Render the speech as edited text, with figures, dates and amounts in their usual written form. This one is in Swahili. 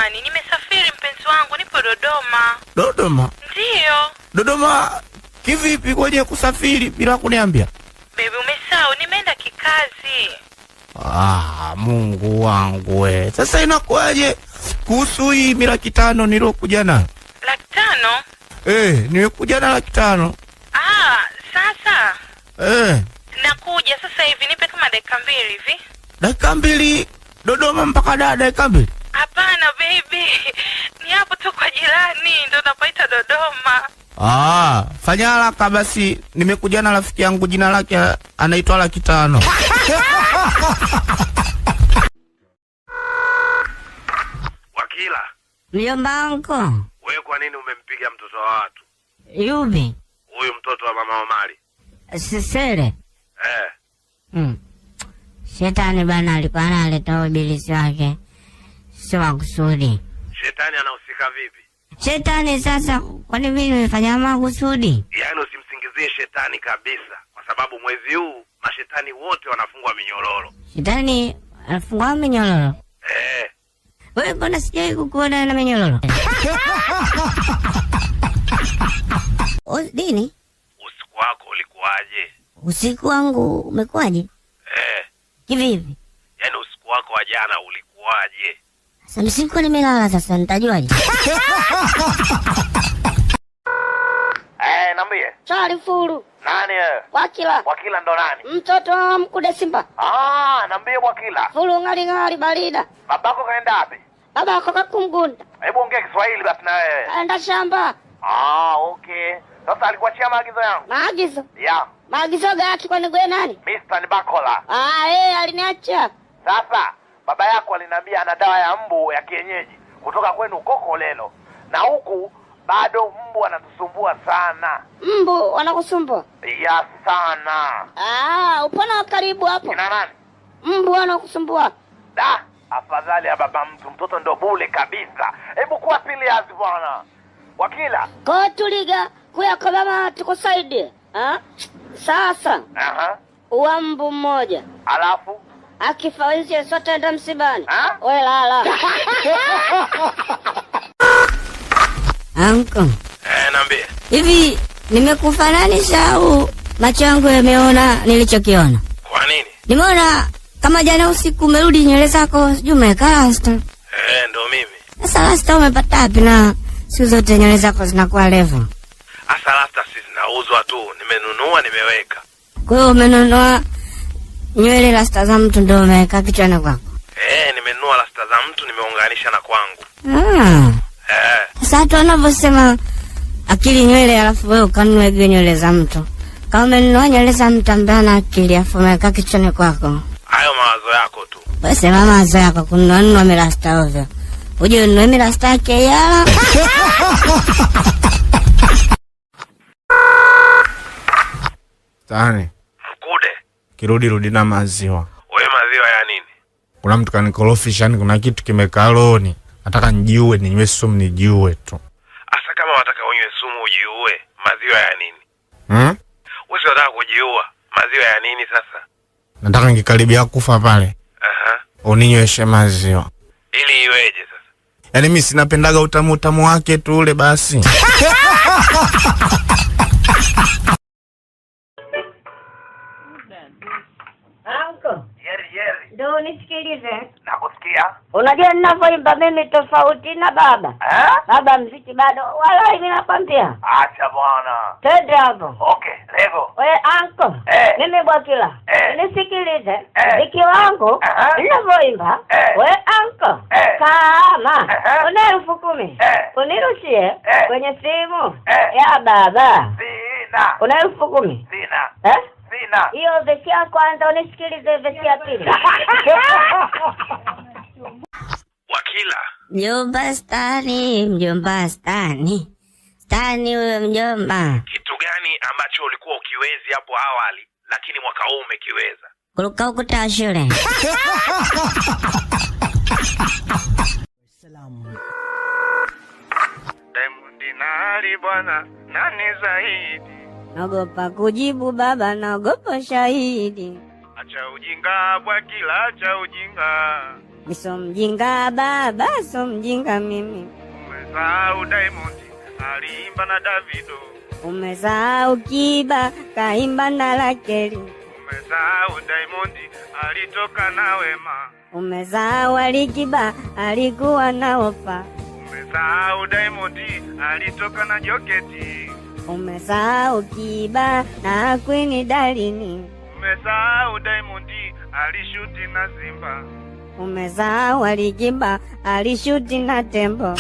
jamani, nimesafiri mpenzi wangu, nipo Dodoma. Dodoma? Ndio. Dodoma kivipi kwenye kusafiri bila kuniambia? Baby, umesahau nimeenda kikazi. Mungu wangu we. Sasa inakuaje kuhusu hii 500,000 nilokuja nayo? 500,000? Nimekuja na 500,000. Sasa. Nakuja sasa hivi, nipe kama dakika 2 hivi. Dakika 2 Dodoma mpaka dakika 2? Hapana baby. Ni hapo tu kwa jirani ndio napaita Dodoma. Fanya haraka basi, nimekuja na rafiki yangu jina lake anaitwa 500,000. Wakila. Mjomba wangu. Wewe kwa nini umempiga mtoto wa watu? Yupi? Huyu mtoto wa mama Omari. Sisere. Shetani bana alikuwa analeta ubilisi wake. Sio makusudi. Shetani anahusika vipi? Shetani sasa, kwani mimi nimefanya makusudi? Yaani usimsingizie shetani kabisa, kwa sababu mwezi huu mashetani wote wanafungwa minyororo. Shetani anafungwa minyororo? Wewe mbona sijai kukuona na minyororo? Dini? Usiku wako ulikuwaje? Usiku wangu umekuwaje? Kivipi? Yaani usiku wako wa jana ulikuwaje? Sasa usiku nimelala, sasa nitajuaje? Niambie. Charlie Furu. Nani wewe? Wakila. Wakila ndo nani? Mtoto wa Mkude Simba. Niambie Wakila. Furu ngari barida. Babako kaenda wapi? Babako kakumgunda. Hebu ongea Kiswahili basi na wewe. Aenda shamba. Okay. Sasa alikuachia maagizo yangu. Maagizo? Yeah. Maagizo gani kwani gwe nani? Mr. Nibakola. Aliniacha. Sasa baba yako aliniambia ana dawa ya mbu ya kienyeji kutoka kwenu Kokolelo. Na huku bado mbu anatusumbua sana. Mbu wanakusumbua? Ya sana. Upona karibu hapo. Kina nani? Mbu wanakusumbua? Afadhali ya baba mtoto ndo bule kabisa. Hebu kuwa serious bwana. Wakila. Kwa tuliga kuya kwa mama tukusaidie. Sasa. Uwa mbu mmoja. Alafu akifawizi sote enda msibani. Wewe lala. Anko. Niambie. Hivi nimekufananisha au macho yangu yameona nilichokiona? Kwa nini? Nimeona kama jana usiku umerudi nywele zako sijui umeweka rasta. Ndo mimi. Sasa rasta umepata wapi na siku zote nywele zako zinakuwa level? Asa rasta si zinauzwa tu, nimenunua nimeweka. Kwa hiyo umenunua nywele rasta za mtu ndio umeweka kichwani kwako? Nimenunua rasta za mtu nimeunganisha na kwangu. Sasa watu wanavyosema akili nywele alafu wewe ukanunua nywele za mtu. Kama umenunua nywele za mtu ambaye ana akili alafu umeweka kichwani kwako. Hayo mawazo yako tu. Wewe sema mawazo yako kununua mirasta ovyo. Uje ununue mirasta yake yala. Tani. Mkude. Rudi na maziwa. Wewe maziwa ya nini? Kuna mtu kanikorofisha, kuna kitu kimekaloni. Nataka nijiue, ninywe sumu nijiue tu. Asa kama wataka unywe sumu ujiue, maziwa ya nini? Wewe unataka kujiua, maziwa ya nini sasa? Nataka nikikaribia kufa pale. Uninyweshe maziwa. Ili iweje sasa? Yaani mimi sinapendaga utamu wake tu ule basi. Anko. Yeri. Ndio nisikilize. Nakusikia. Unajua ninavyoimba mimi tofauti na baba. Baba mziki bado wala hivi nakwambia. Acha bwana. Twende hapo. Okay, lego. Wewe anko. Mimi Bwakila. Nisikilize. Mziki wangu ninavyoimba. Wewe anko. Kama una 10,000 unirushie kwenye simu ya baba. Sina. Una 10,000? Sina. Sina. Hiyo vesi ya kwanza unisikilize vesi ya pili. Wakila. Mjomba Stani. Stani wewe mjomba. Kitu gani ambacho ulikuwa ukiwezi hapo awali lakini mwaka huu umekiweza? Kuruka ukuta shule. Diamond bwana, nani zaidi? Naogopa kujibu baba, naogopa shahidi. Acha ujinga Bwakila, acha ujinga. Miso mjinga baba, so mjinga mimi. Umesahau Diamond aliimba na Davido. Umesahau Kiba kaimba na Lakeli. Umesahau Diamond alitoka na Wema. Umesahau Alikiba alikuwa na Ofa. Umesahau Diamond alitoka na Joketi. Umesahau Kiba na Queen Darling. Umesahau Diamond alishuti na Simba. Umesahau Alikiba alishuti na Tembo.